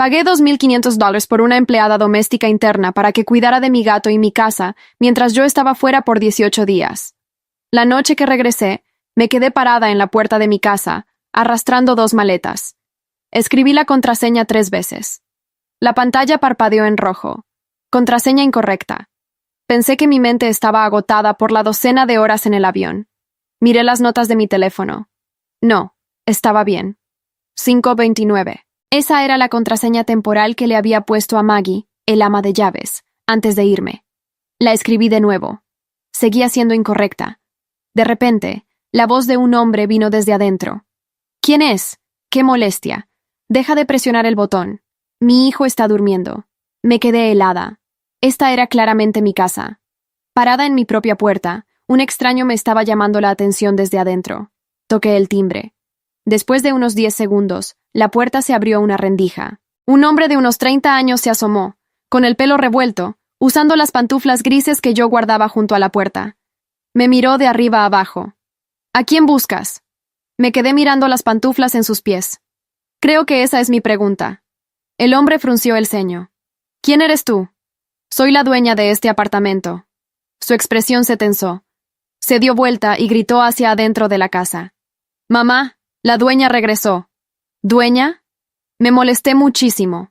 Pagué $2,500 por una empleada doméstica interna para que cuidara de mi gato y mi casa mientras yo estaba fuera por 18 días. La noche que regresé, me quedé parada en la puerta de mi casa, arrastrando 2 maletas. Escribí la contraseña 3 veces. La pantalla parpadeó en rojo. Contraseña incorrecta. Pensé que mi mente estaba agotada por la docena de horas en el avión. Miré las notas de mi teléfono. No, estaba bien. 529. Esa era la contraseña temporal que le había puesto a Maggie, el ama de llaves, antes de irme. La escribí de nuevo. Seguía siendo incorrecta. De repente, la voz de un hombre vino desde adentro. ¿Quién es? ¡Qué molestia! Deja de presionar el botón. Mi hijo está durmiendo. Me quedé helada. Esta era claramente mi casa. Parada en mi propia puerta, un extraño me estaba llamando la atención desde adentro. Toqué el timbre. Después de unos 10 segundos, la puerta se abrió una rendija. Un hombre de unos 30 años se asomó, con el pelo revuelto, usando las pantuflas grises que yo guardaba junto a la puerta. Me miró de arriba a abajo. ¿A quién buscas? Me quedé mirando las pantuflas en sus pies. Creo que esa es mi pregunta. El hombre frunció el ceño. ¿Quién eres tú? Soy la dueña de este apartamento. Su expresión se tensó. Se dio vuelta y gritó hacia adentro de la casa. Mamá, la dueña regresó. ¿Dueña? Me molesté muchísimo.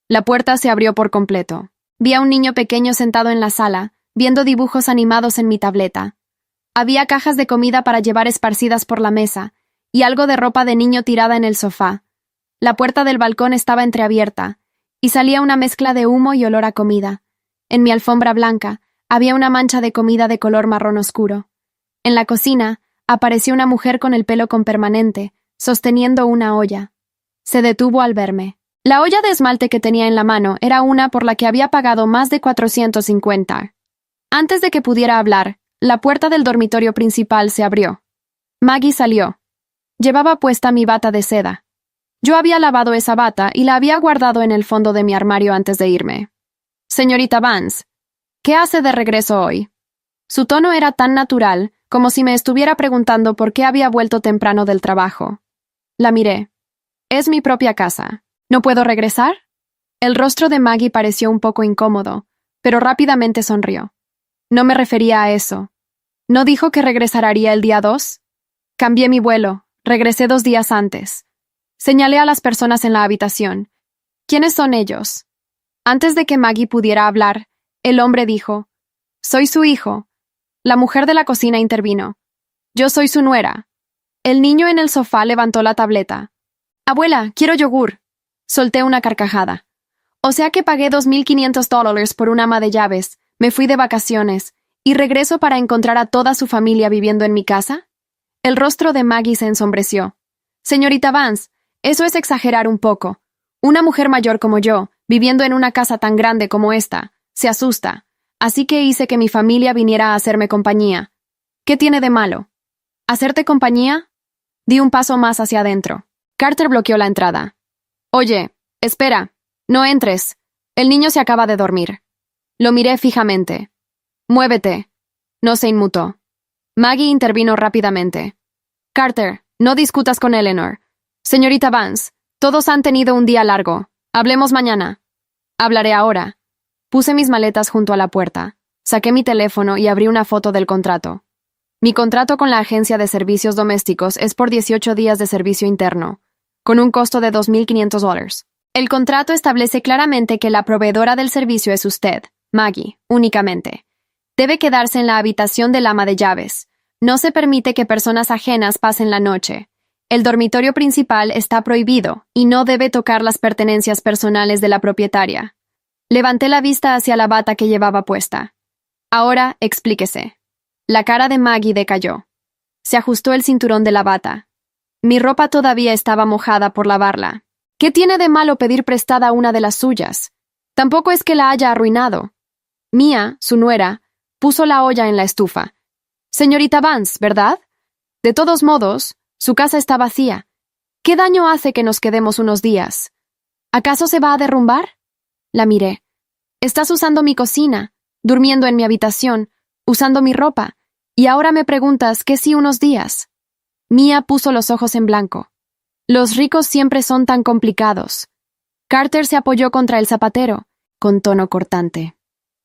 La puerta se abrió por completo. Vi a un niño pequeño sentado en la sala, viendo dibujos animados en mi tableta. Había cajas de comida para llevar esparcidas por la mesa, y algo de ropa de niño tirada en el sofá. La puerta del balcón estaba entreabierta, y salía una mezcla de humo y olor a comida. En mi alfombra blanca había una mancha de comida de color marrón oscuro. En la cocina apareció una mujer con el pelo con permanente, sosteniendo una olla. Se detuvo al verme. La olla de esmalte que tenía en la mano era una por la que había pagado más de 450. Antes de que pudiera hablar, la puerta del dormitorio principal se abrió. Maggie salió. Llevaba puesta mi bata de seda. Yo había lavado esa bata y la había guardado en el fondo de mi armario antes de irme. Señorita Vance, ¿qué hace de regreso hoy? Su tono era tan natural como si me estuviera preguntando por qué había vuelto temprano del trabajo. La miré. Es mi propia casa. ¿No puedo regresar? El rostro de Maggie pareció un poco incómodo, pero rápidamente sonrió. No me refería a eso. ¿No dijo que regresaría el día 2? Cambié mi vuelo. Regresé 2 días antes. Señalé a las personas en la habitación. ¿Quiénes son ellos? Antes de que Maggie pudiera hablar, el hombre dijo, «Soy su hijo». La mujer de la cocina intervino. «Yo soy su nuera». El niño en el sofá levantó la tableta. «Abuela, quiero yogur». Solté una carcajada. «O sea que pagué $2,500 por un ama de llaves, me fui de vacaciones, y regreso para encontrar a toda su familia viviendo en mi casa». El rostro de Maggie se ensombreció. «Señorita Vance, eso es exagerar un poco. Una mujer mayor como yo, viviendo en una casa tan grande como esta, se asusta. Así que hice que mi familia viniera a hacerme compañía. ¿Qué tiene de malo? ¿Hacerte compañía?» Di un paso más hacia adentro. Carter bloqueó la entrada. «Oye, espera, no entres. El niño se acaba de dormir». Lo miré fijamente. «Muévete». No se inmutó. Maggie intervino rápidamente. «Carter, no discutas con Eleanor. Señorita Vance, todos han tenido un día largo. Hablemos mañana». «Hablaré ahora». Puse mis maletas junto a la puerta. Saqué mi teléfono y abrí una foto del contrato. Mi contrato con la agencia de servicios domésticos es por 18 días de servicio interno, con un costo de $2,500. El contrato establece claramente que la proveedora del servicio es usted, Maggie, únicamente. Debe quedarse en la habitación del ama de llaves. No se permite que personas ajenas pasen la noche. El dormitorio principal está prohibido y no debe tocar las pertenencias personales de la propietaria. Levanté la vista hacia la bata que llevaba puesta. «Ahora, explíquese». La cara de Maggie decayó. Se ajustó el cinturón de la bata. Mi ropa todavía estaba mojada por lavarla. ¿Qué tiene de malo pedir prestada una de las suyas? Tampoco es que la haya arruinado. Mia, su nuera, puso la olla en la estufa. «Señorita Vance, ¿verdad? De todos modos, su casa está vacía. ¿Qué daño hace que nos quedemos unos días? ¿Acaso se va a derrumbar?» La miré. «Estás usando mi cocina, durmiendo en mi habitación, usando mi ropa, y ahora me preguntas que si unos días». Mia puso los ojos en blanco. «Los ricos siempre son tan complicados». Carter se apoyó contra el zapatero, con tono cortante.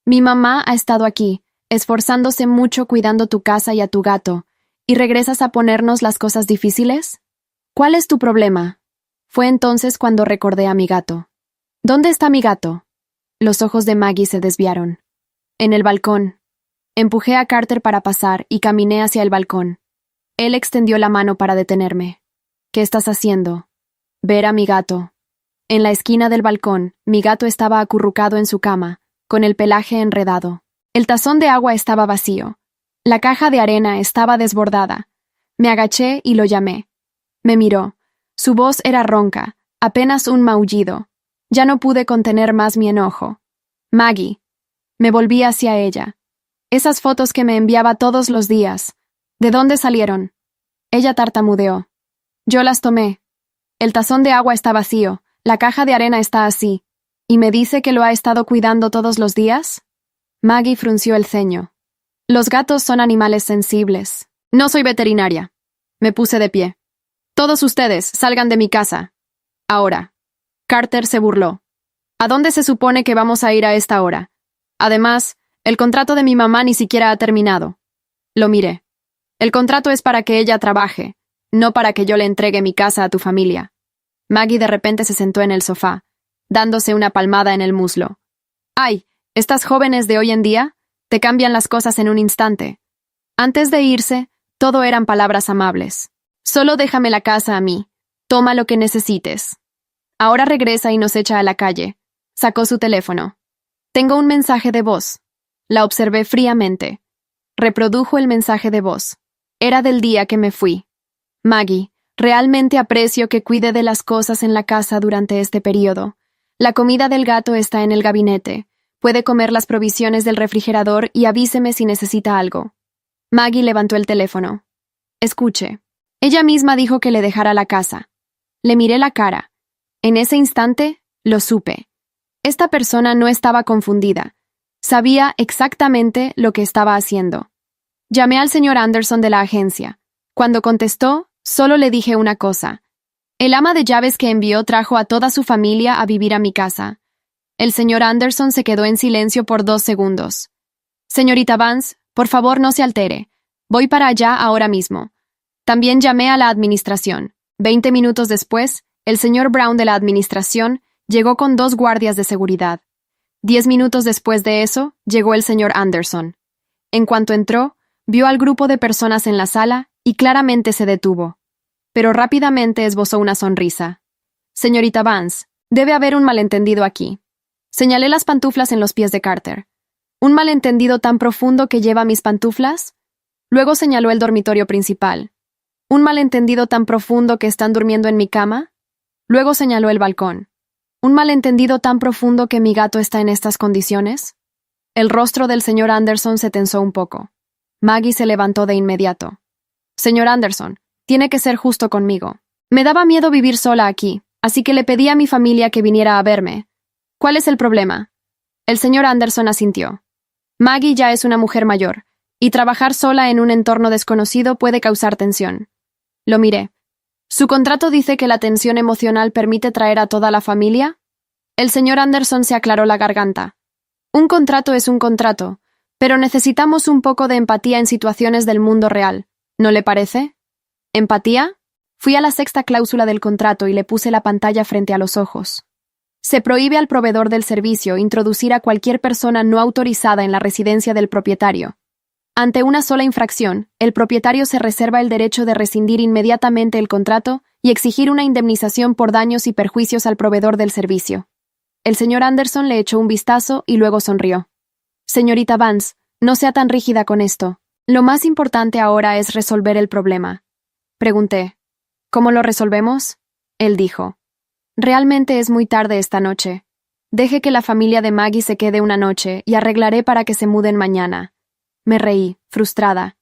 Mi mamá ha estado aquí, esforzándose mucho cuidando tu casa y a tu gato, ¿y regresas a ponernos las cosas difíciles? ¿Cuál es tu problema? Fue entonces cuando recordé a mi gato. ¿Dónde está mi gato? Los ojos de Maggie se desviaron. En el balcón. Empujé a Carter para pasar y caminé hacia el balcón. Él extendió la mano para detenerme. ¿Qué estás haciendo? Ver a mi gato. En la esquina del balcón, mi gato estaba acurrucado en su cama, con el pelaje enredado. El tazón de agua estaba vacío. La caja de arena estaba desbordada. Me agaché y lo llamé. Me miró. Su voz era ronca, apenas un maullido. Ya no pude contener más mi enojo. Maggie. Me volví hacia ella. Esas fotos que me enviaba todos los días. ¿De dónde salieron? Ella tartamudeó. Yo las tomé. El tazón de agua está vacío, la caja de arena está así. ¿Y me dice que lo ha estado cuidando todos los días? Maggie frunció el ceño. Los gatos son animales sensibles. No soy veterinaria. Me puse de pie. Todos ustedes, salgan de mi casa. Ahora. Carter se burló. ¿A dónde se supone que vamos a ir a esta hora? Además, el contrato de mi mamá ni siquiera ha terminado. Lo miré. El contrato es para que ella trabaje, no para que yo le entregue mi casa a tu familia. Maggie de repente se sentó en el sofá, dándose una palmada en el muslo. ¡Ay! Estas jóvenes de hoy en día te cambian las cosas en un instante. Antes de irse, todo eran palabras amables. Solo déjame la casa a mí. Toma lo que necesites. Ahora regresa y nos echa a la calle. Sacó su teléfono. Tengo un mensaje de voz. La observé fríamente. Reprodujo el mensaje de voz. Era del día que me fui. Maggie, realmente aprecio que cuide de las cosas en la casa durante este periodo. La comida del gato está en el gabinete. Puede comer las provisiones del refrigerador y avíseme si necesita algo. Maggie levantó el teléfono. Escuche. Ella misma dijo que le dejara la casa. Le miré la cara. En ese instante, lo supe. Esta persona no estaba confundida. Sabía exactamente lo que estaba haciendo. Llamé al señor Anderson de la agencia. Cuando contestó, solo le dije una cosa. El ama de llaves que envió trajo a toda su familia a vivir a mi casa. El señor Anderson se quedó en silencio por 2 segundos. Señorita Vance, por favor no se altere. Voy para allá ahora mismo. También llamé a la administración. 20 minutos después, el señor Brown de la administración llegó con 2 guardias de seguridad. 10 minutos después de eso, llegó el señor Anderson. En cuanto entró, vio al grupo de personas en la sala y claramente se detuvo. Pero rápidamente esbozó una sonrisa. Señorita Vance, debe haber un malentendido aquí. Señalé las pantuflas en los pies de Carter. ¿Un malentendido tan profundo que lleva mis pantuflas? Luego señaló el dormitorio principal. ¿Un malentendido tan profundo que están durmiendo en mi cama? Luego señaló el balcón. ¿Un malentendido tan profundo que mi gato está en estas condiciones? El rostro del señor Anderson se tensó un poco. Maggie se levantó de inmediato. Señor Anderson, tiene que ser justo conmigo. Me daba miedo vivir sola aquí, así que le pedí a mi familia que viniera a verme. ¿Cuál es el problema? El señor Anderson asintió. Maggie ya es una mujer mayor, y trabajar sola en un entorno desconocido puede causar tensión. Lo miré. ¿Su contrato dice que la tensión emocional permite traer a toda la familia? El señor Anderson se aclaró la garganta. Un contrato es un contrato, pero necesitamos un poco de empatía en situaciones del mundo real, ¿no le parece? ¿Empatía? Fui a la 6ª cláusula del contrato y le puse la pantalla frente a los ojos. Se prohíbe al proveedor del servicio introducir a cualquier persona no autorizada en la residencia del propietario. Ante una sola infracción, el propietario se reserva el derecho de rescindir inmediatamente el contrato y exigir una indemnización por daños y perjuicios al proveedor del servicio. El señor Anderson le echó un vistazo y luego sonrió. Señorita Vance, no sea tan rígida con esto. Lo más importante ahora es resolver el problema. Pregunté. ¿Cómo lo resolvemos? Él dijo. Realmente es muy tarde esta noche. Deje que la familia de Maggie se quede una noche y arreglaré para que se muden mañana. Me reí, frustrada.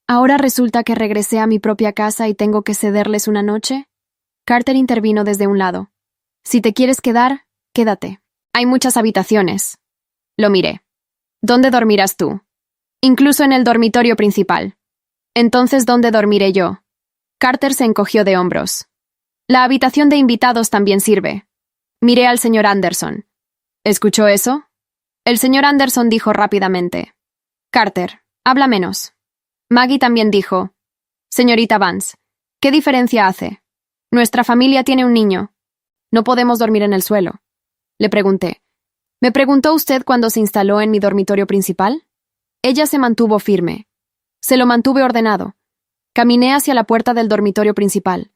¿Ahora resulta que regresé a mi propia casa y tengo que cederles una noche? Carter intervino desde un lado. Si te quieres quedar, quédate. Hay muchas habitaciones. Lo miré. ¿Dónde dormirás tú? Incluso en el dormitorio principal. Entonces, ¿dónde dormiré yo? Carter se encogió de hombros. La habitación de invitados también sirve. Miré al señor Anderson. ¿Escuchó eso? El señor Anderson dijo rápidamente: Carter, habla menos. Maggie también dijo: Señorita Vance, ¿qué diferencia hace? Nuestra familia tiene un niño. No podemos dormir en el suelo. Le pregunté: ¿me preguntó usted cuando se instaló en mi dormitorio principal? Ella se mantuvo firme. Se lo mantuve ordenado. Caminé hacia la puerta del dormitorio principal.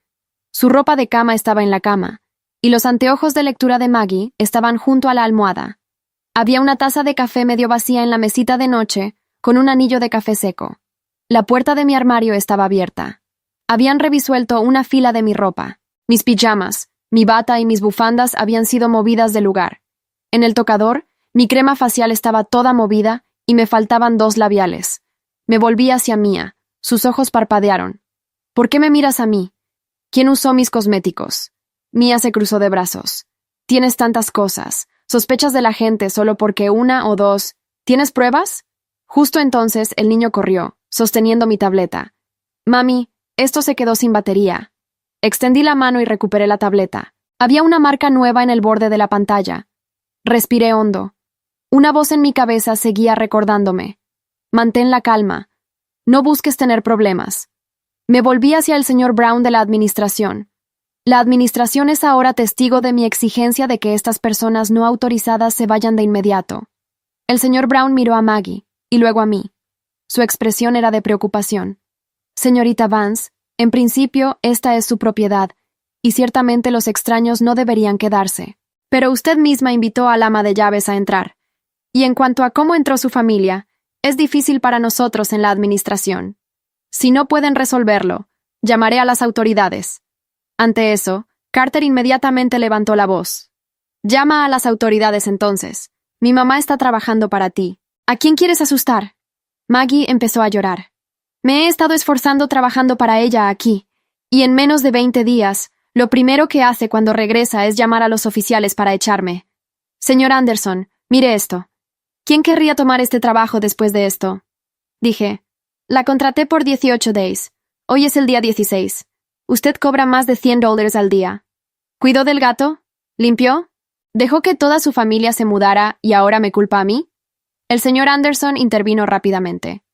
Su ropa de cama estaba en la cama, y los anteojos de lectura de Maggie estaban junto a la almohada. Había una taza de café medio vacía en la mesita de noche, con un anillo de café seco. La puerta de mi armario estaba abierta. Habían revisuelto una fila de mi ropa. Mis pijamas, mi bata y mis bufandas habían sido movidas del lugar. En el tocador, mi crema facial estaba toda movida y me faltaban 2 labiales. Me volví hacia Mia. Sus ojos parpadearon. ¿Por qué me miras a mí? ¿Quién usó mis cosméticos? Mia se cruzó de brazos. Tienes tantas cosas. Sospechas de la gente solo porque 1 o 2. ¿Tienes pruebas? Justo entonces el niño corrió, sosteniendo mi tableta. Mami, esto se quedó sin batería. Extendí la mano y recuperé la tableta. Había una marca nueva en el borde de la pantalla. Respiré hondo. Una voz en mi cabeza seguía recordándome: mantén la calma. No busques tener problemas. Me volví hacia el señor Brown de la administración. La administración es ahora testigo de mi exigencia de que estas personas no autorizadas se vayan de inmediato. El señor Brown miró a Maggie, y luego a mí. Su expresión era de preocupación. Señorita Vance, en principio esta es su propiedad, y ciertamente los extraños no deberían quedarse. Pero usted misma invitó al ama de llaves a entrar. Y en cuanto a cómo entró su familia, es difícil para nosotros en la administración. Si no pueden resolverlo, llamaré a las autoridades. Ante eso, Carter inmediatamente levantó la voz. Llama a las autoridades entonces. Mi mamá está trabajando para ti. ¿A quién quieres asustar? Maggie empezó a llorar. Me he estado esforzando trabajando para ella aquí, y en menos de 20 días, lo primero que hace cuando regresa es llamar a los oficiales para echarme. Señor Anderson, mire esto. ¿Quién querría tomar este trabajo después de esto? Dije. La contraté por 18 days. Hoy es el día 16. Usted cobra más de $100 al día. ¿Cuidó del gato? ¿Limpió? ¿Dejó que toda su familia se mudara y ahora me culpa a mí? El señor Anderson intervino rápidamente.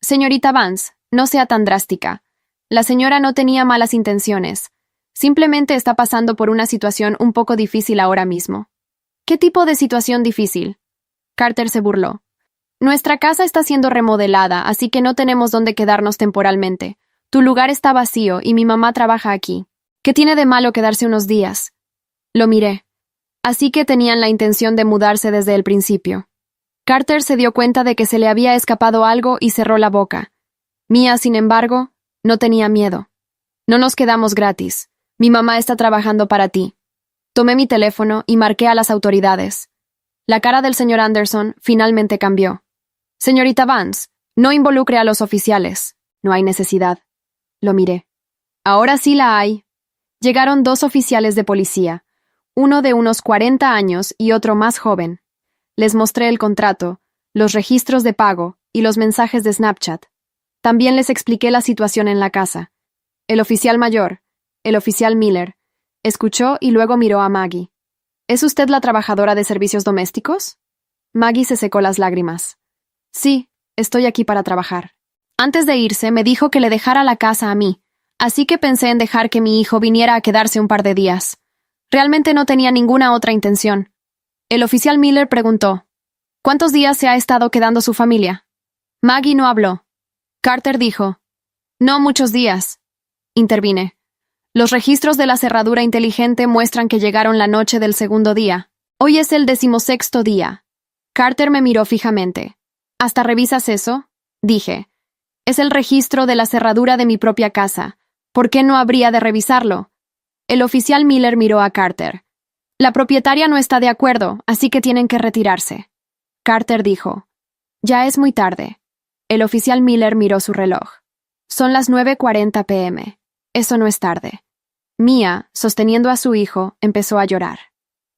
Señorita Vance, no sea tan drástica. La señora no tenía malas intenciones. Simplemente está pasando por una situación un poco difícil ahora mismo. ¿Qué tipo de situación difícil? Carter se burló. Nuestra casa está siendo remodelada, así que no tenemos dónde quedarnos temporalmente. Tu lugar está vacío y mi mamá trabaja aquí. ¿Qué tiene de malo quedarse unos días? Lo miré. Así que tenían la intención de mudarse desde el principio. Carter se dio cuenta de que se le había escapado algo y cerró la boca. Mia, sin embargo, no tenía miedo. No nos quedamos gratis. Mi mamá está trabajando para ti. Tomé mi teléfono y marqué a las autoridades. La cara del señor Anderson finalmente cambió. Señorita Vance, no involucre a los oficiales. No hay necesidad. Lo miré. Ahora sí la hay. Llegaron 2 oficiales de policía, uno de unos 40 años y otro más joven. Les mostré el contrato, los registros de pago y los mensajes de Snapchat. También les expliqué la situación en la casa. El oficial mayor, el oficial Miller, escuchó y luego miró a Maggie. ¿Es usted la trabajadora de servicios domésticos? Maggie se secó las lágrimas. Sí, estoy aquí para trabajar. Antes de irse, me dijo que le dejara la casa a mí, así que pensé en dejar que mi hijo viniera a quedarse un par de días. Realmente no tenía ninguna otra intención. El oficial Miller preguntó: ¿cuántos días se ha estado quedando su familia? Maggie no habló. Carter dijo: no muchos días. Intervine. Los registros de la cerradura inteligente muestran que llegaron la noche del segundo día. Hoy es el 16º día. Carter me miró fijamente. ¿Hasta revisas eso? Dije. Es el registro de la cerradura de mi propia casa. ¿Por qué no habría de revisarlo? El oficial Miller miró a Carter. La propietaria no está de acuerdo, así que tienen que retirarse. Carter dijo: ya es muy tarde. El oficial Miller miró su reloj. Son las 9:40 p.m. Eso no es tarde. Mia, sosteniendo a su hijo, empezó a llorar.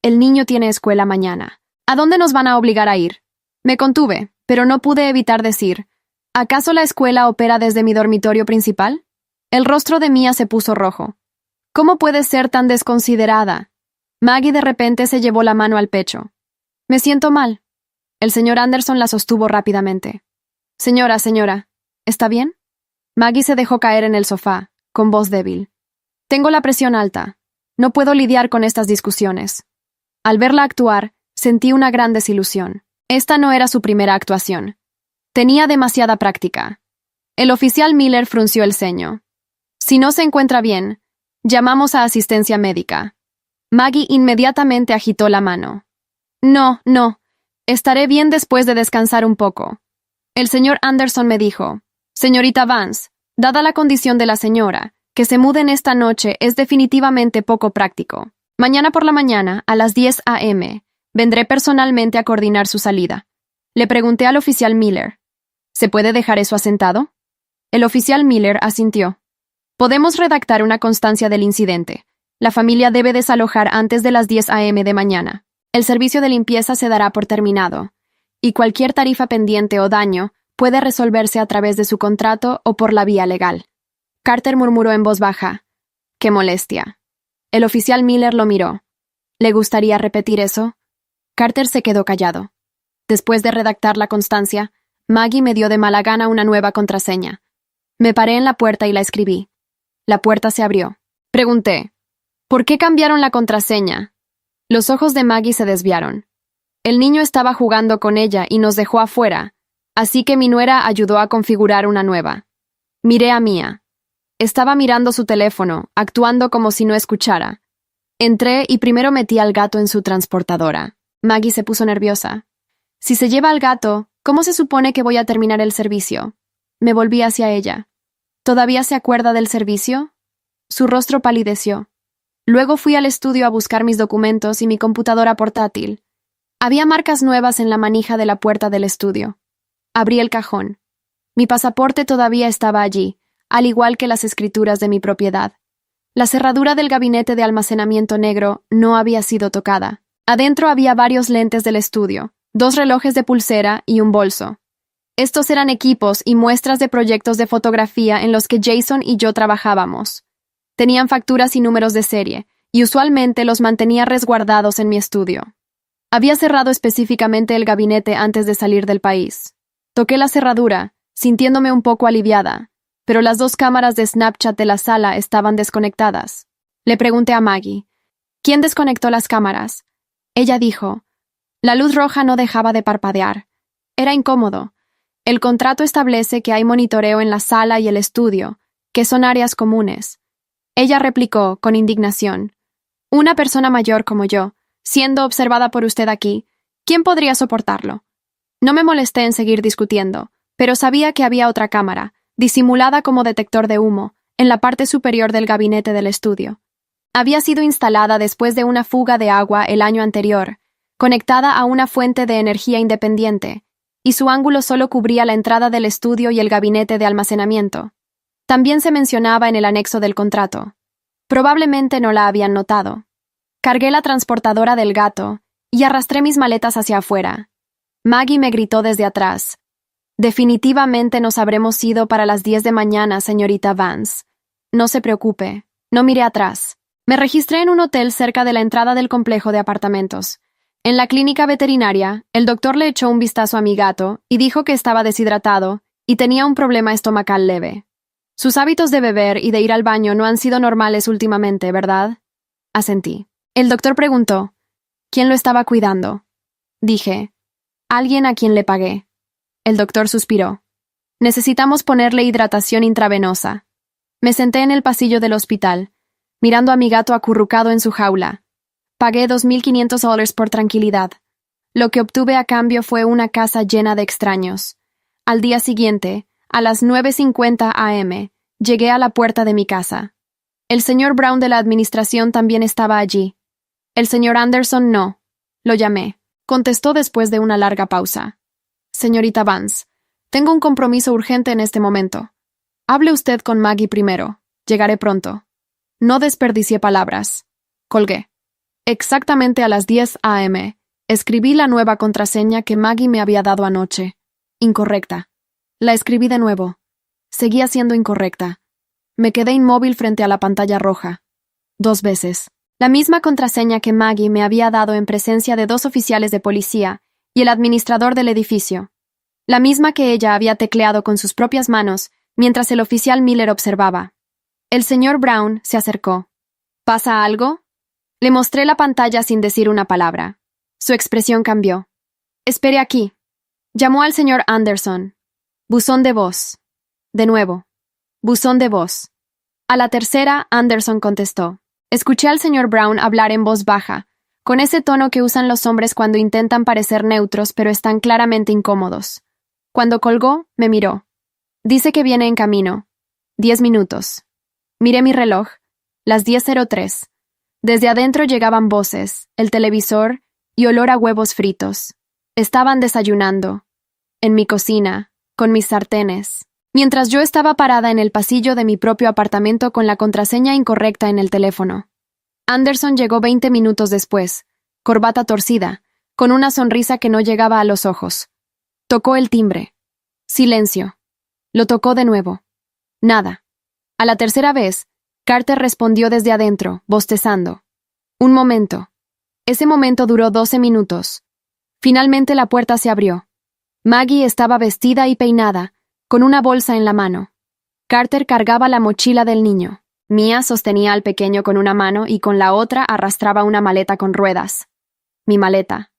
El niño tiene escuela mañana. ¿A dónde nos van a obligar a ir? Me contuve, pero no pude evitar decir: ¿acaso la escuela opera desde mi dormitorio principal? El rostro de Mia se puso rojo. ¿Cómo puedes ser tan desconsiderada? Maggie de repente se llevó la mano al pecho. Me siento mal. El señor Anderson la sostuvo rápidamente. Señora, ¿está bien? Maggie se dejó caer en el sofá, con voz débil. Tengo la presión alta. No puedo lidiar con estas discusiones. Al verla actuar, sentí una gran desilusión. Esta no era su primera actuación. Tenía demasiada práctica. El oficial Miller frunció el ceño. Si no se encuentra bien, llamamos a asistencia médica. Maggie inmediatamente agitó la mano. No. Estaré bien después de descansar un poco. El señor Anderson me dijo, Señorita Vance, dada la condición de la señora, que se muden esta noche es definitivamente poco práctico. Mañana por la mañana, a las 10 a.m., vendré personalmente a coordinar su salida. Le pregunté al oficial Miller, ¿se puede dejar eso asentado? El oficial Miller asintió. Podemos redactar una constancia del incidente. La familia debe desalojar antes de las 10 a.m. de mañana. El servicio de limpieza se dará por terminado, y cualquier tarifa pendiente o daño puede resolverse a través de su contrato o por la vía legal. Carter murmuró en voz baja. ¡Qué molestia! El oficial Miller lo miró. ¿Le gustaría repetir eso? Carter se quedó callado. Después de redactar la constancia, Maggie me dio de mala gana una nueva contraseña. Me paré en la puerta y la escribí. La puerta se abrió. Pregunté, ¿por qué cambiaron la contraseña? Los ojos de Maggie se desviaron. El niño estaba jugando con ella y nos dejó afuera, así que mi nuera ayudó a configurar una nueva. Miré a Mia. Estaba mirando su teléfono, actuando como si no escuchara. Entré y primero metí al gato en su transportadora. Maggie se puso nerviosa. Si se lleva al gato, ¿cómo se supone que voy a terminar el servicio? Me volví hacia ella. ¿Todavía se acuerda del servicio? Su rostro palideció. Luego fui al estudio a buscar mis documentos y mi computadora portátil. Había marcas nuevas en la manija de la puerta del estudio. Abrí el cajón. Mi pasaporte todavía estaba allí, al igual que las escrituras de mi propiedad. La cerradura del gabinete de almacenamiento negro no había sido tocada. Adentro había varios lentes del estudio, 2 relojes de pulsera y un bolso. Estos eran equipos y muestras de proyectos de fotografía en los que Jason y yo trabajábamos. Tenían facturas y números de serie, y usualmente los mantenía resguardados en mi estudio. Había cerrado específicamente el gabinete antes de salir del país. Toqué la cerradura, sintiéndome un poco aliviada, pero las 2 cámaras de Snapchat de la sala estaban desconectadas. Le pregunté a Maggie, ¿quién desconectó las cámaras? Ella dijo, la luz roja no dejaba de parpadear. Era incómodo. El contrato establece que hay monitoreo en la sala y el estudio, que son áreas comunes. Ella replicó con indignación. Una persona mayor como yo, siendo observada por usted aquí, ¿quién podría soportarlo? No me molesté en seguir discutiendo, pero sabía que había otra cámara, disimulada como detector de humo, en la parte superior del gabinete del estudio. Había sido instalada después de una fuga de agua el año anterior, conectada a una fuente de energía independiente, y su ángulo solo cubría la entrada del estudio y el gabinete de almacenamiento. También se mencionaba en el anexo del contrato. Probablemente no la habían notado. Cargué la transportadora del gato y arrastré mis maletas hacia afuera. Maggie me gritó desde atrás. Definitivamente nos habremos ido para las 10 de mañana, señorita Vance. No se preocupe, no miré atrás. Me registré en un hotel cerca de la entrada del complejo de apartamentos. En la clínica veterinaria, el doctor le echó un vistazo a mi gato y dijo que estaba deshidratado y tenía un problema estomacal leve. Sus hábitos de beber y de ir al baño no han sido normales últimamente, ¿verdad? Asentí. El doctor preguntó, ¿quién lo estaba cuidando? Dije, alguien a quien le pagué. El doctor suspiró. Necesitamos ponerle hidratación intravenosa. Me senté en el pasillo del hospital, mirando a mi gato acurrucado en su jaula. Pagué $2,500 por tranquilidad. Lo que obtuve a cambio fue una casa llena de extraños. Al día siguiente, a las 9:50 a.m., llegué a la puerta de mi casa. El señor Brown de la administración también estaba allí. El señor Anderson no. Lo llamé. Contestó después de una larga pausa. Señorita Vance, tengo un compromiso urgente en este momento. Hable usted con Maggie primero. Llegaré pronto. No desperdicié palabras. Colgué. Exactamente a las 10 a.m., escribí la nueva contraseña que Maggie me había dado anoche. Incorrecta. La escribí de nuevo. Seguía siendo incorrecta. Me quedé inmóvil frente a la pantalla roja. 2 veces. La misma contraseña que Maggie me había dado en presencia de 2 oficiales de policía y el administrador del edificio. La misma que ella había tecleado con sus propias manos mientras el oficial Miller observaba. El señor Brown se acercó. ¿Pasa algo? Le mostré la pantalla sin decir una palabra. Su expresión cambió. Espere aquí. Llamó al señor Anderson. Buzón de voz. De nuevo. Buzón de voz. A la tercera, Anderson contestó. Escuché al señor Brown hablar en voz baja, con ese tono que usan los hombres cuando intentan parecer neutros pero están claramente incómodos. Cuando colgó, me miró. Dice que viene en camino. 10 minutos. Miré mi reloj. Las 10:03. Desde adentro llegaban voces, el televisor y olor a huevos fritos. Estaban desayunando. En mi cocina, con mis sartenes. Mientras yo estaba parada en el pasillo de mi propio apartamento con la contraseña incorrecta en el teléfono. Anderson llegó 20 minutos después, corbata torcida, con una sonrisa que no llegaba a los ojos. Tocó el timbre. Silencio. Lo tocó de nuevo. Nada. A la tercera vez, Carter respondió desde adentro, bostezando. Un momento. Ese momento duró 12 minutos. Finalmente la puerta se abrió. Maggie estaba vestida y peinada, con una bolsa en la mano. Carter cargaba la mochila del niño. Mia sostenía al pequeño con una mano y con la otra arrastraba una maleta con ruedas. Mi maleta.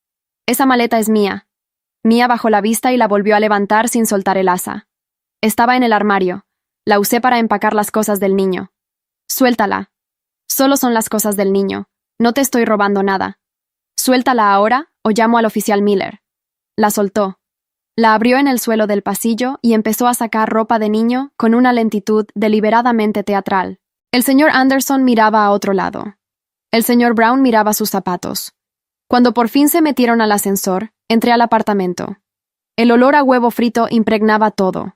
Esa maleta es mía. Mia bajó la vista y la volvió a levantar sin soltar el asa. Estaba en el armario. La usé para empacar las cosas del niño. Suéltala. Solo son las cosas del niño. No te estoy robando nada. Suéltala ahora o llamo al oficial Miller. La soltó. La abrió en el suelo del pasillo y empezó a sacar ropa de niño con una lentitud deliberadamente teatral. El señor Anderson miraba a otro lado. El señor Brown miraba sus zapatos. Cuando por fin se metieron al ascensor, entré al apartamento. El olor a huevo frito impregnaba todo.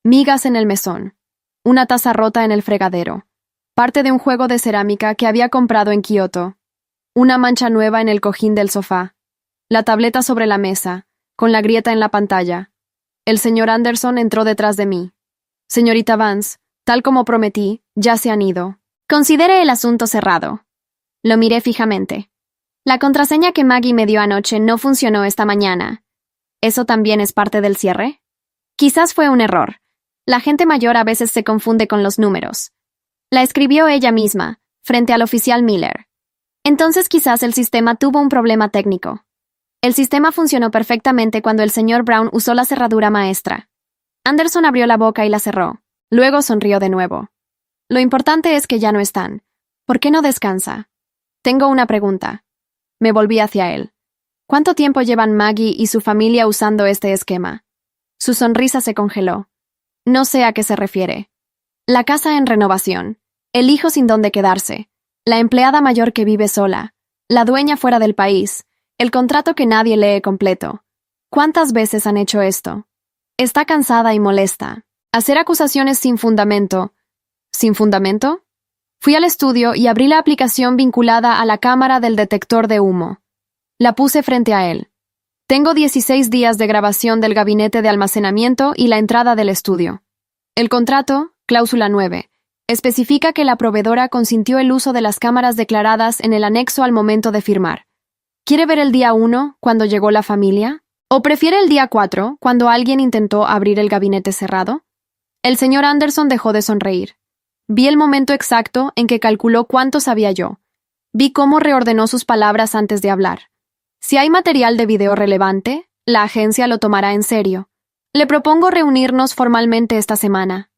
Migas en el mesón. Una taza rota en el fregadero. Parte de un juego de cerámica que había comprado en Kioto. Una mancha nueva en el cojín del sofá. La tableta sobre la mesa, con la grieta en la pantalla. El señor Anderson entró detrás de mí. Señorita Vance, tal como prometí, ya se han ido. Considere el asunto cerrado. Lo miré fijamente. La contraseña que Maggie me dio anoche no funcionó esta mañana. ¿Eso también es parte del cierre? Quizás fue un error. La gente mayor a veces se confunde con los números. La escribió ella misma, frente al oficial Miller. Entonces quizás el sistema tuvo un problema técnico. El sistema funcionó perfectamente cuando el señor Brown usó la cerradura maestra. Anderson abrió la boca y la cerró. Luego sonrió de nuevo. Lo importante es que ya no están. ¿Por qué no descansa? Tengo una pregunta. Me volví hacia él. ¿Cuánto tiempo llevan Maggie y su familia usando este esquema? Su sonrisa se congeló. No sé a qué se refiere. La casa en renovación. El hijo sin dónde quedarse. La empleada mayor que vive sola. La dueña fuera del país. El contrato que nadie lee completo. ¿Cuántas veces han hecho esto? Está cansada y molesta. Hacer acusaciones sin fundamento. ¿Sin fundamento? Fui al estudio y abrí la aplicación vinculada a la cámara del detector de humo. La puse frente a él. Tengo 16 días de grabación del gabinete de almacenamiento y la entrada del estudio. El contrato, cláusula 9, especifica que la proveedora consintió el uso de las cámaras declaradas en el anexo al momento de firmar. ¿Quiere ver el día 1, cuando llegó la familia? ¿O prefiere el día 4, cuando alguien intentó abrir el gabinete cerrado? El señor Anderson dejó de sonreír. Vi el momento exacto en que calculó cuánto sabía yo. Vi cómo reordenó sus palabras antes de hablar. Si hay material de video relevante, la agencia lo tomará en serio. Le propongo reunirnos formalmente esta semana.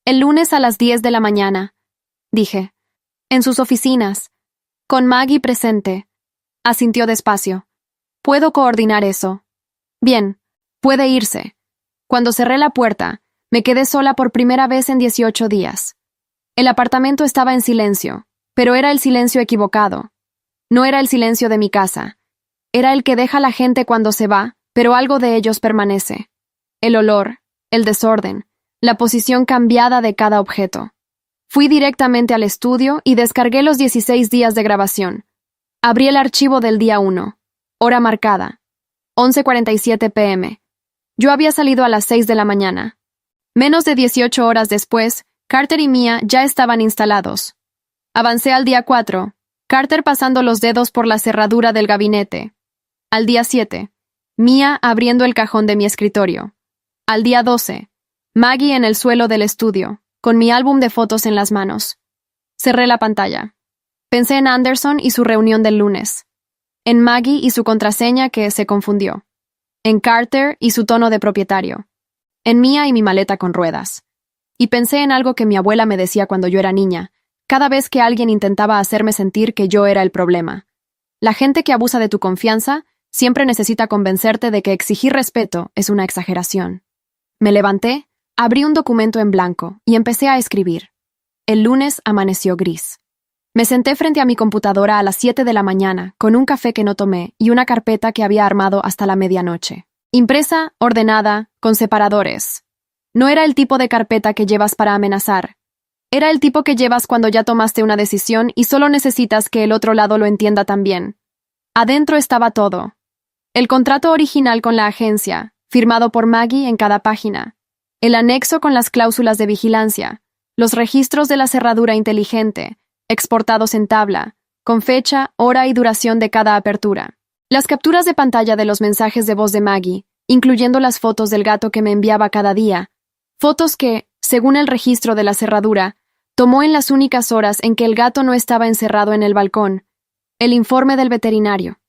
El lunes a las 10 de la mañana, dije. En sus oficinas. Con Maggie presente. Asintió despacio. Puedo coordinar eso. Bien, puede irse. Cuando cerré la puerta, me quedé sola por primera vez en 18 días. El apartamento estaba en silencio, pero era el silencio equivocado. No era el silencio de mi casa. Era el que deja la gente cuando se va, pero algo de ellos permanece. El olor, el desorden, la posición cambiada de cada objeto. Fui directamente al estudio y descargué los 16 días de grabación. Abrí el archivo del día 1. Hora marcada. 11:47 p.m. Yo había salido a las 6 de la mañana. Menos de 18 horas después, Carter y Mia ya estaban instalados. Avancé al día 4. Carter pasando los dedos por la cerradura del gabinete. Al día 7, Mia abriendo el cajón de mi escritorio. Al día 12, Maggie en el suelo del estudio, con mi álbum de fotos en las manos. Cerré la pantalla. Pensé en Anderson y su reunión del lunes. En Maggie y su contraseña que se confundió. En Carter y su tono de propietario. En Mia y mi maleta con ruedas. Y pensé en algo que mi abuela me decía cuando yo era niña, cada vez que alguien intentaba hacerme sentir que yo era el problema. La gente que abusa de tu confianza siempre necesita convencerte de que exigir respeto es una exageración. Me levanté, abrí un documento en blanco y empecé a escribir. El lunes amaneció gris. Me senté frente a mi computadora a las 7 de la mañana, con un café que no tomé y una carpeta que había armado hasta la medianoche. Impresa, ordenada, con separadores. No era el tipo de carpeta que llevas para amenazar. Era el tipo que llevas cuando ya tomaste una decisión y solo necesitas que el otro lado lo entienda también. Adentro estaba todo. El contrato original con la agencia, firmado por Maggie en cada página. El anexo con las cláusulas de vigilancia. Los registros de la cerradura inteligente, exportados en tabla, con fecha, hora y duración de cada apertura. Las capturas de pantalla de los mensajes de voz de Maggie, incluyendo las fotos del gato que me enviaba cada día. Fotos que, según el registro de la cerradura, tomó en las únicas horas en que el gato no estaba encerrado en el balcón. El informe del veterinario.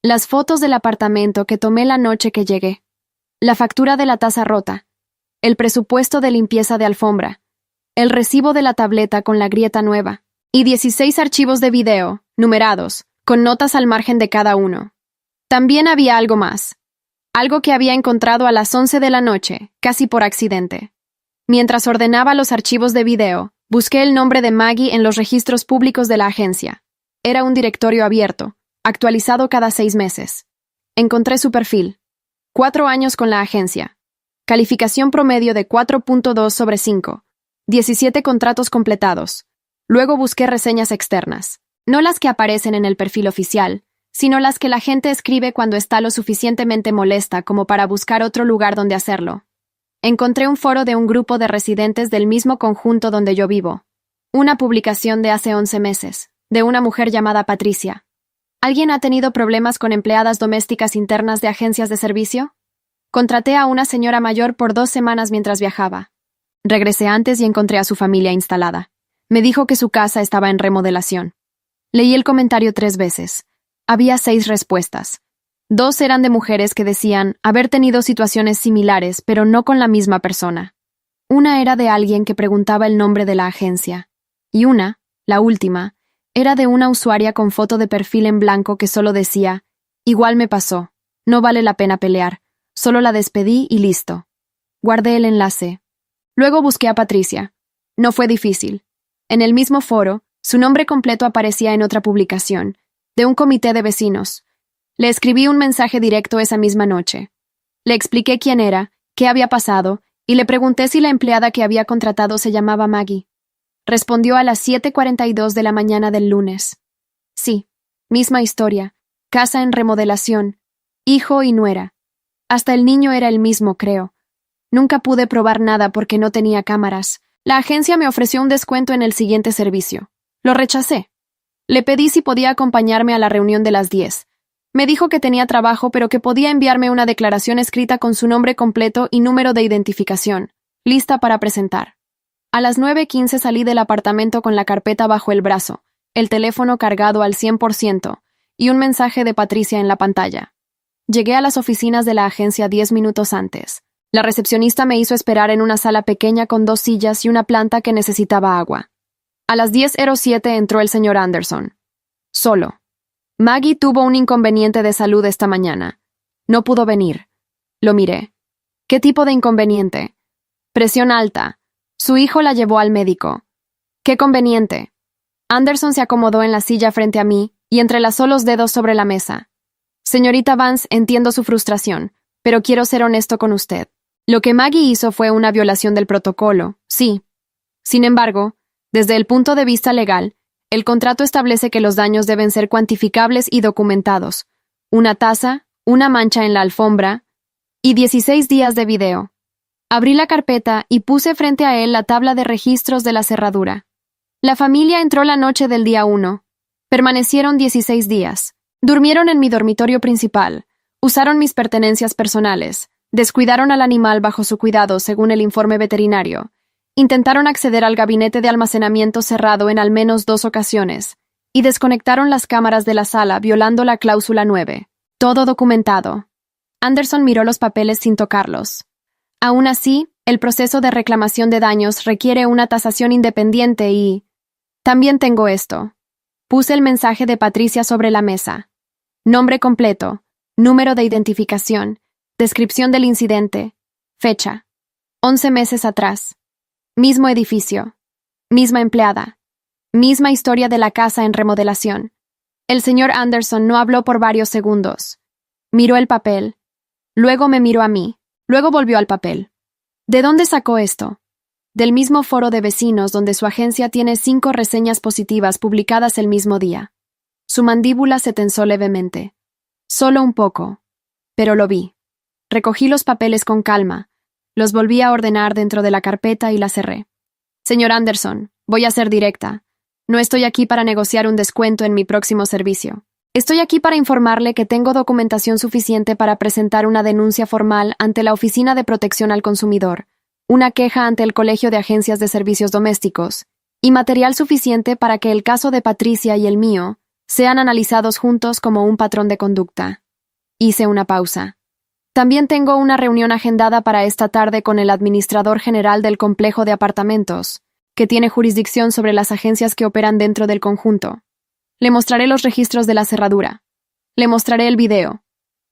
Las fotos del apartamento que tomé la noche que llegué. La factura de la taza rota. El presupuesto de limpieza de alfombra. El recibo de la tableta con la grieta nueva. Y 16 archivos de video, numerados, con notas al margen de cada uno. También había algo más. Algo que había encontrado a las 11 de la noche, casi por accidente. Mientras ordenaba los archivos de video, busqué el nombre de Maggie en los registros públicos de la agencia. Era un directorio abierto, actualizado cada 6 meses. Encontré su perfil. 4 años con la agencia. Calificación promedio de 4.2 sobre 5. 17 contratos completados. Luego busqué reseñas externas. No las que aparecen en el perfil oficial, sino las que la gente escribe cuando está lo suficientemente molesta como para buscar otro lugar donde hacerlo. Encontré un foro de un grupo de residentes del mismo conjunto donde yo vivo. Una publicación de hace 11 meses, de una mujer llamada Patricia. ¿Alguien ha tenido problemas con empleadas domésticas internas de agencias de servicio? Contraté a una señora mayor por 2 semanas mientras viajaba. Regresé antes y encontré a su familia instalada. Me dijo que su casa estaba en remodelación. Leí el comentario 3 veces. Había 6 respuestas. 2 eran de mujeres que decían haber tenido situaciones similares, pero no con la misma persona. Una era de alguien que preguntaba el nombre de la agencia. Y una, la última, era de una usuaria con foto de perfil en blanco que solo decía, igual me pasó, no vale la pena pelear, solo la despedí y listo. Guardé el enlace. Luego busqué a Patricia. No fue difícil. En el mismo foro, su nombre completo aparecía en otra publicación, de un comité de vecinos. Le escribí un mensaje directo esa misma noche. Le expliqué quién era, qué había pasado, y le pregunté si la empleada que había contratado se llamaba Maggie. Respondió a las 7:42 de la mañana del lunes. Sí, misma historia, casa en remodelación, hijo y nuera. Hasta el niño era el mismo, creo. Nunca pude probar nada porque no tenía cámaras. La agencia me ofreció un descuento en el siguiente servicio. Lo rechacé. Le pedí si podía acompañarme a la reunión de las 10. Me dijo que tenía trabajo, pero que podía enviarme una declaración escrita con su nombre completo y número de identificación, lista para presentar. A las 9:15 salí del apartamento con la carpeta bajo el brazo, el teléfono cargado al 100% y un mensaje de Patricia en la pantalla. Llegué a las oficinas de la agencia 10 minutos antes. La recepcionista me hizo esperar en una sala pequeña con 2 sillas y una planta que necesitaba agua. A las 10:07 entró el señor Anderson. Solo. Maggie tuvo un inconveniente de salud esta mañana. No pudo venir. Lo miré. ¿Qué tipo de inconveniente? Presión alta. Su hijo la llevó al médico. ¿Qué conveniente? Anderson se acomodó en la silla frente a mí y entrelazó los dedos sobre la mesa. Señorita Vance, entiendo su frustración, pero quiero ser honesto con usted. Lo que Maggie hizo fue una violación del protocolo, sí. Sin embargo, desde el punto de vista legal, el contrato establece que los daños deben ser cuantificables y documentados. Una taza, una mancha en la alfombra y 16 días de video. Abrí la carpeta y puse frente a él la tabla de registros de la cerradura. La familia entró la noche del día 1. Permanecieron 16 días. Durmieron en mi dormitorio principal. Usaron mis pertenencias personales. Descuidaron al animal bajo su cuidado, según el informe veterinario. Intentaron acceder al gabinete de almacenamiento cerrado en al menos 2 ocasiones. Y desconectaron las cámaras de la sala, violando la cláusula 9. Todo documentado. Anderson miró los papeles sin tocarlos. Aún así, el proceso de reclamación de daños requiere una tasación independiente y... También tengo esto. Puse el mensaje de Patricia sobre la mesa. Nombre completo, número de identificación, descripción del incidente, fecha. 11 meses atrás. Mismo edificio. Misma empleada. Misma historia de la casa en remodelación. El señor Anderson no habló por varios segundos. Miró el papel. Luego me miró a mí. Luego volvió al papel. ¿De dónde sacó esto? Del mismo foro de vecinos donde su agencia tiene 5 reseñas positivas publicadas el mismo día. Su mandíbula se tensó levemente. Solo un poco. Pero lo vi. Recogí los papeles con calma. Los volví a ordenar dentro de la carpeta y la cerré. Señor Anderson, voy a ser directa. No estoy aquí para negociar un descuento en mi próximo servicio. Estoy aquí para informarle que tengo documentación suficiente para presentar una denuncia formal ante la Oficina de Protección al Consumidor, una queja ante el Colegio de Agencias de Servicios Domésticos, y material suficiente para que el caso de Patricia y el mío sean analizados juntos como un patrón de conducta. Hice una pausa. También tengo una reunión agendada para esta tarde con el administrador general del complejo de apartamentos, que tiene jurisdicción sobre las agencias que operan dentro del conjunto. Le mostraré los registros de la cerradura. Le mostraré el video.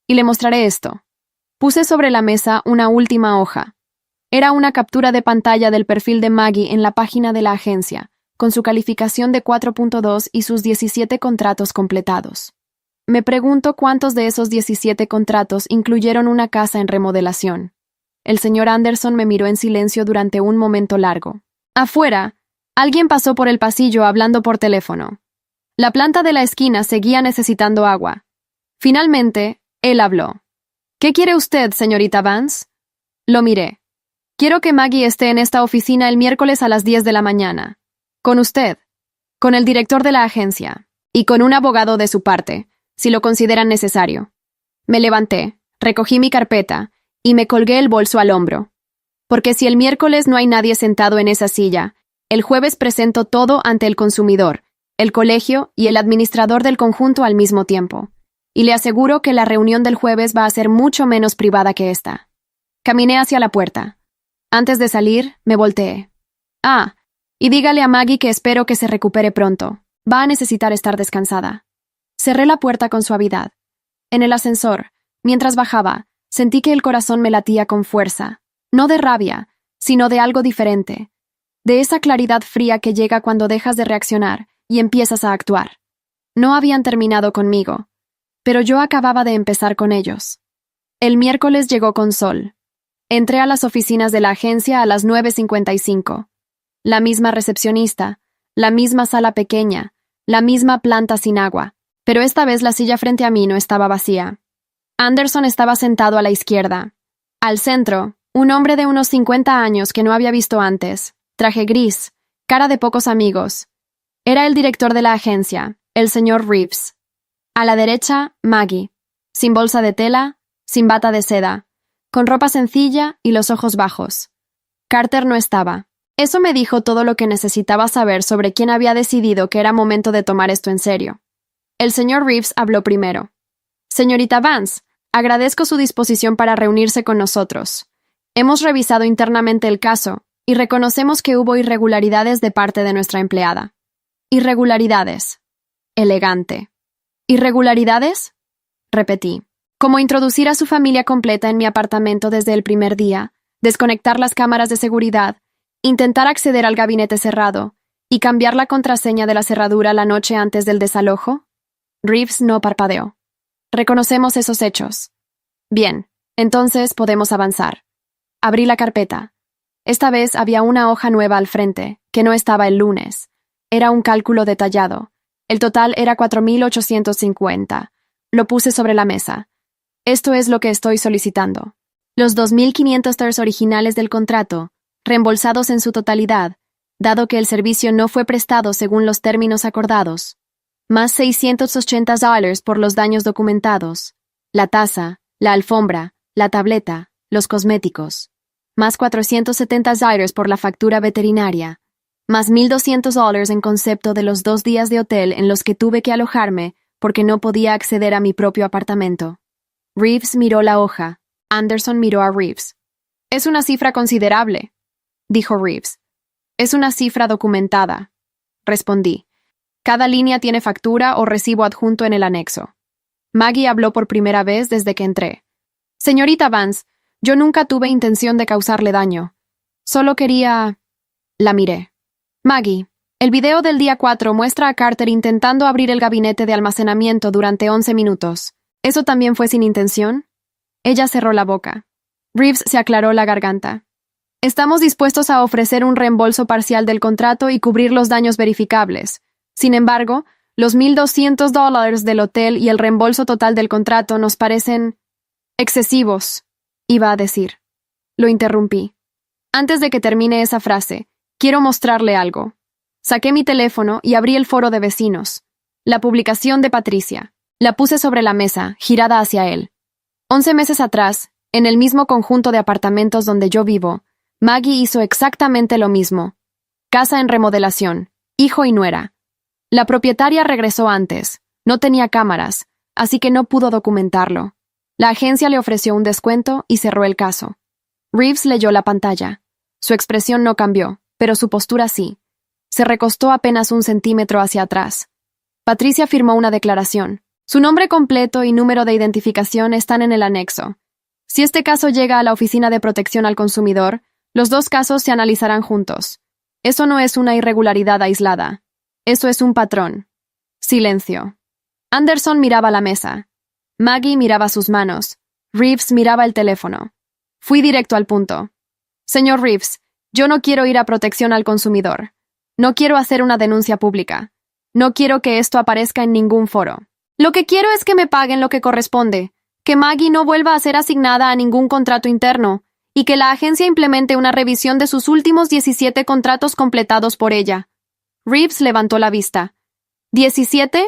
Y le mostraré esto. Puse sobre la mesa una última hoja. Era una captura de pantalla del perfil de Maggie en la página de la agencia, con su calificación de 4.2 y sus 17 contratos completados. Me pregunto cuántos de esos 17 contratos incluyeron una casa en remodelación. El señor Anderson me miró en silencio durante un momento largo. Afuera, alguien pasó por el pasillo hablando por teléfono. La planta de la esquina seguía necesitando agua. Finalmente, él habló. ¿Qué quiere usted, señorita Vance? Lo miré. Quiero que Maggie esté en esta oficina el miércoles a las 10 de la mañana. Con usted, con el director de la agencia, y con un abogado de su parte, si lo consideran necesario. Me levanté, recogí mi carpeta, y me colgué el bolso al hombro. Porque si el miércoles no hay nadie sentado en esa silla, el jueves presento todo ante el consumidor, el colegio y el administrador del conjunto al mismo tiempo. Y le aseguro que la reunión del jueves va a ser mucho menos privada que esta. Caminé hacia la puerta. Antes de salir, me volteé. Y dígale a Maggie que espero que se recupere pronto. Va a necesitar estar descansada. Cerré la puerta con suavidad. En el ascensor, mientras bajaba, sentí que el corazón me latía con fuerza. No de rabia, sino de algo diferente. De esa claridad fría que llega cuando dejas de reaccionar y empiezas a actuar. No habían terminado conmigo, pero yo acababa de empezar con ellos. El miércoles llegó con sol. Entré a las oficinas de la agencia a las 9:55. La misma recepcionista, la misma sala pequeña, la misma planta sin agua, pero esta vez la silla frente a mí no estaba vacía. Anderson estaba sentado a la izquierda. Al centro, un hombre de unos 50 años que no había visto antes, traje gris, cara de pocos amigos. Era el director de la agencia, el señor Reeves. A la derecha, Maggie, sin bolsa de tela, sin bata de seda, con ropa sencilla y los ojos bajos. Carter no estaba. Eso me dijo todo lo que necesitaba saber sobre quién había decidido que era momento de tomar esto en serio. El señor Reeves habló primero. Señorita Vance, agradezco su disposición para reunirse con nosotros. Hemos revisado internamente el caso y reconocemos que hubo irregularidades de parte de nuestra empleada. Irregularidades. Elegante. ¿Irregularidades? Repetí. Como introducir a su familia completa en mi apartamento desde el primer día, desconectar las cámaras de seguridad, intentar acceder al gabinete cerrado y cambiar la contraseña de la cerradura la noche antes del desalojo. Reeves no parpadeó. Reconocemos esos hechos. Bien, entonces podemos avanzar. Abrí la carpeta. Esta vez había una hoja nueva al frente, que no estaba el lunes. Era un cálculo detallado. El total era 4.850. Lo puse sobre la mesa. Esto es lo que estoy solicitando. Los 2.500 TERS originales del contrato, reembolsados en su totalidad, dado que el servicio no fue prestado según los términos acordados. más $680 por los daños documentados, la taza, la alfombra, la tableta, los cosméticos, más $470 por la factura veterinaria, más $1,200 en concepto de los 2 días de hotel en los que tuve que alojarme porque no podía acceder a mi propio apartamento. Reeves miró la hoja. Anderson miró a Reeves. «Es una cifra considerable», dijo Reeves. «Es una cifra documentada», respondí. «Cada línea tiene factura o recibo adjunto en el anexo». Maggie habló por primera vez desde que entré. «Señorita Vance, yo nunca tuve intención de causarle daño. Solo quería...» La miré. «Maggie, el video del día 4 muestra a Carter intentando abrir el gabinete de almacenamiento durante 11 minutos. ¿Eso también fue sin intención?» Ella cerró la boca. Reeves se aclaró la garganta. «Estamos dispuestos a ofrecer un reembolso parcial del contrato y cubrir los daños verificables. Sin embargo, los $1,200 del hotel y el reembolso total del contrato nos parecen excesivos», iba a decir. Lo interrumpí. «Antes de que termine esa frase, quiero mostrarle algo». Saqué mi teléfono y abrí el foro de vecinos. La publicación de Patricia. La puse sobre la mesa, girada hacia él. 11 meses atrás, en el mismo conjunto de apartamentos donde yo vivo, Maggie hizo exactamente lo mismo. Casa en remodelación, hijo y nuera. La propietaria regresó antes, no tenía cámaras, así que no pudo documentarlo. La agencia le ofreció un descuento y cerró el caso. Reeves leyó la pantalla. Su expresión no cambió, pero su postura sí. Se recostó apenas 1 centímetro hacia atrás. Patricia firmó una declaración. Su nombre completo y número de identificación están en el anexo. Si este caso llega a la Oficina de Protección al Consumidor, los 2 casos se analizarán juntos. Eso no es una irregularidad aislada. Eso es un patrón. Silencio. Anderson miraba la mesa. Maggie miraba sus manos. Reeves miraba el teléfono. Fui directo al punto. «Señor Reeves, yo no quiero ir a Protección al Consumidor. No quiero hacer una denuncia pública. No quiero que esto aparezca en ningún foro. Lo que quiero es que me paguen lo que corresponde, que Maggie no vuelva a ser asignada a ningún contrato interno y que la agencia implemente una revisión de sus últimos 17 contratos completados por ella». Reeves levantó la vista. ¿17?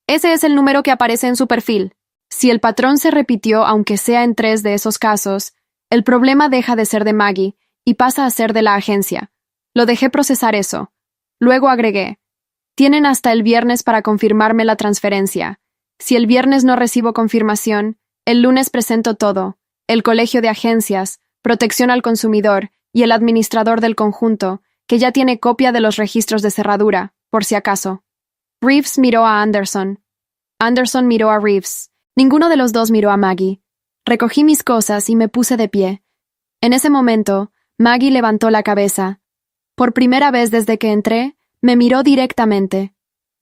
Ese es el número que aparece en su perfil. Si el patrón se repitió, aunque sea en 3 de esos casos, el problema deja de ser de Maggie y pasa a ser de la agencia. Lo dejé procesar eso. Luego agregué: «Tienen hasta el viernes para confirmarme la transferencia. Si el viernes no recibo confirmación, el lunes presento todo: el Colegio de Agencias, Protección al Consumidor y el administrador del conjunto, que ya tiene copia de los registros de cerradura, por si acaso». Reeves miró a Anderson. Anderson miró a Reeves. Ninguno de los dos miró a Maggie. Recogí mis cosas y me puse de pie. En ese momento, Maggie levantó la cabeza. Por primera vez desde que entré, me miró directamente.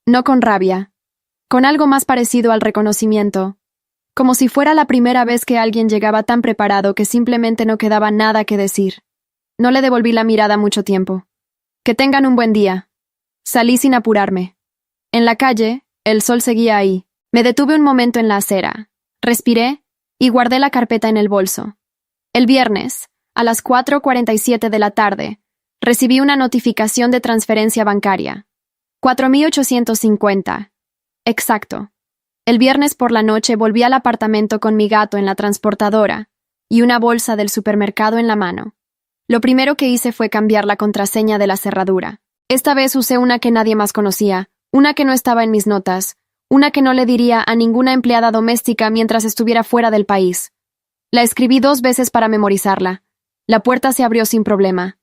No con rabia. Con algo más parecido al reconocimiento. Como si fuera la primera vez que alguien llegaba tan preparado que simplemente no quedaba nada que decir. No le devolví la mirada mucho tiempo. «Que tengan un buen día». Salí sin apurarme. En la calle, el sol seguía ahí. Me detuve un momento en la acera. Respiré y guardé la carpeta en el bolso. El viernes, a las 4:47 de la tarde, recibí una notificación de transferencia bancaria. 4,850. Exacto. El viernes por la noche volví al apartamento con mi gato en la transportadora y una bolsa del supermercado en la mano. Lo primero que hice fue cambiar la contraseña de la cerradura. Esta vez usé una que nadie más conocía, una que no estaba en mis notas, una que no le diría a ninguna empleada doméstica mientras estuviera fuera del país. La escribí 2 veces para memorizarla. La puerta se abrió sin problema.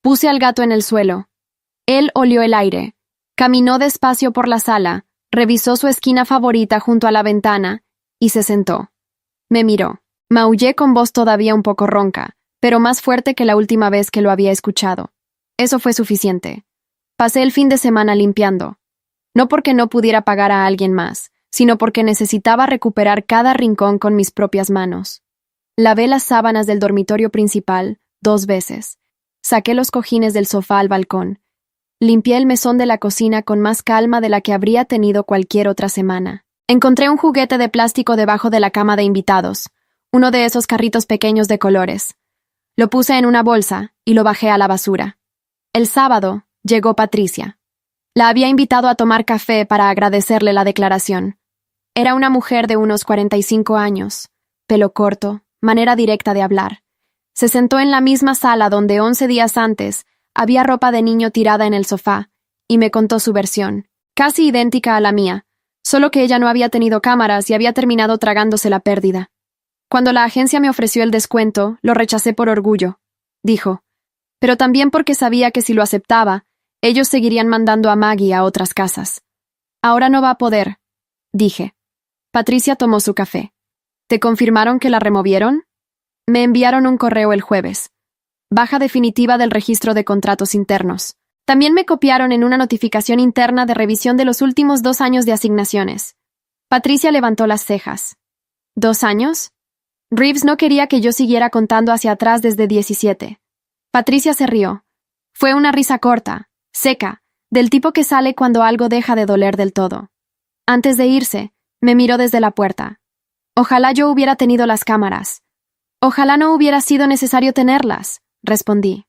Puse al gato en el suelo. Él olió el aire. Caminó despacio por la sala, revisó su esquina favorita junto a la ventana y se sentó. Me miró. Maullé con voz todavía un poco ronca, pero más fuerte que la última vez que lo había escuchado. Eso fue suficiente. Pasé el fin de semana limpiando. No porque no pudiera pagar a alguien más, sino porque necesitaba recuperar cada rincón con mis propias manos. Lavé las sábanas del dormitorio principal 2 veces. Saqué los cojines del sofá al balcón. Limpié el mesón de la cocina con más calma de la que habría tenido cualquier otra semana. Encontré un juguete de plástico debajo de la cama de invitados, uno de esos carritos pequeños de colores. Lo puse en una bolsa y lo bajé a la basura. El sábado llegó Patricia. La había invitado a tomar café para agradecerle la declaración. Era una mujer de unos 45 años, pelo corto, manera directa de hablar. Se sentó en la misma sala donde 11 días antes había ropa de niño tirada en el sofá, y me contó su versión, casi idéntica a la mía, solo que ella no había tenido cámaras y había terminado tragándose la pérdida. Cuando la agencia me ofreció el descuento, lo rechacé por orgullo, dijo, pero también porque sabía que si lo aceptaba, ellos seguirían mandando a Maggie a otras casas. Ahora no va a poder, dije. Patricia tomó su café. ¿Te confirmaron que la removieron? Me enviaron un correo el jueves. Baja definitiva del registro de contratos internos. También me copiaron en una notificación interna de revisión de los últimos 2 años de asignaciones. Patricia levantó las cejas. ¿2 años? Reeves no quería que yo siguiera contando hacia atrás desde 17. Patricia se rió. Fue una risa corta, seca, del tipo que sale cuando algo deja de doler del todo. Antes de irse, me miró desde la puerta. Ojalá yo hubiera tenido las cámaras. Ojalá no hubiera sido necesario tenerlas, respondí.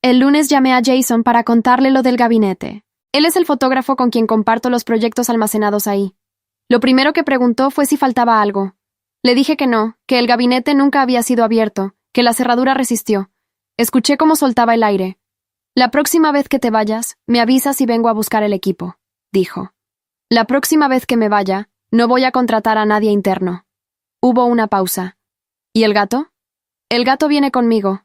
El lunes llamé a Jason para contarle lo del gabinete. Él es el fotógrafo con quien comparto los proyectos almacenados ahí. Lo primero que preguntó fue si faltaba algo. Le dije que no, que el gabinete nunca había sido abierto, que la cerradura resistió. Escuché cómo soltaba el aire. La próxima vez que te vayas, me avisas y vengo a buscar el equipo, dijo. La próxima vez que me vaya, no voy a contratar a nadie interno. Hubo una pausa. ¿Y el gato? El gato viene conmigo.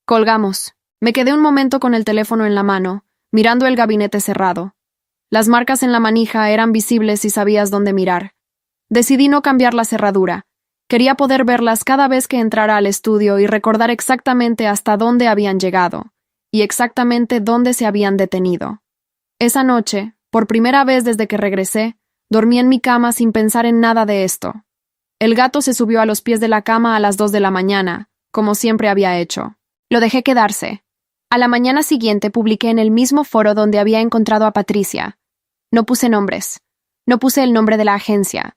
Colgamos. Me quedé un momento con el teléfono en la mano, mirando el gabinete cerrado. Las marcas en la manija eran visibles si sabías dónde mirar. Decidí no cambiar la cerradura. Quería poder verlas cada vez que entrara al estudio y recordar exactamente hasta dónde habían llegado, y exactamente dónde se habían detenido. Esa noche, por primera vez desde que regresé, dormí en mi cama sin pensar en nada de esto. El gato se subió a los pies de la cama a las 2 de la mañana, como siempre había hecho. Lo dejé quedarse. A la mañana siguiente publiqué en el mismo foro donde había encontrado a Patricia. No puse nombres. No puse el nombre de la agencia.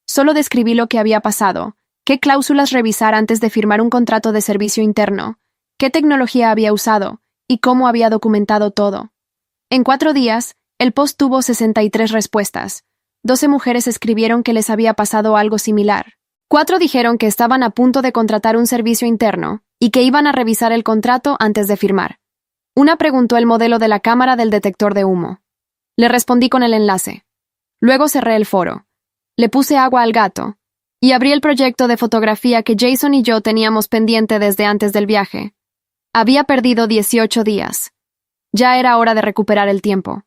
Solo describí lo que había pasado, qué cláusulas revisar antes de firmar un contrato de servicio interno, qué tecnología había usado y cómo había documentado todo. En 4 días, el post tuvo 63 respuestas. 12 mujeres escribieron que les había pasado algo similar. 4 dijeron que estaban a punto de contratar un servicio interno y que iban a revisar el contrato antes de firmar. Una preguntó el modelo de la cámara del detector de humo. Le respondí con el enlace. Luego cerré el foro. Le puse agua al gato y abrí el proyecto de fotografía que Jason y yo teníamos pendiente desde antes del viaje. Había perdido 18 días. Ya era hora de recuperar el tiempo.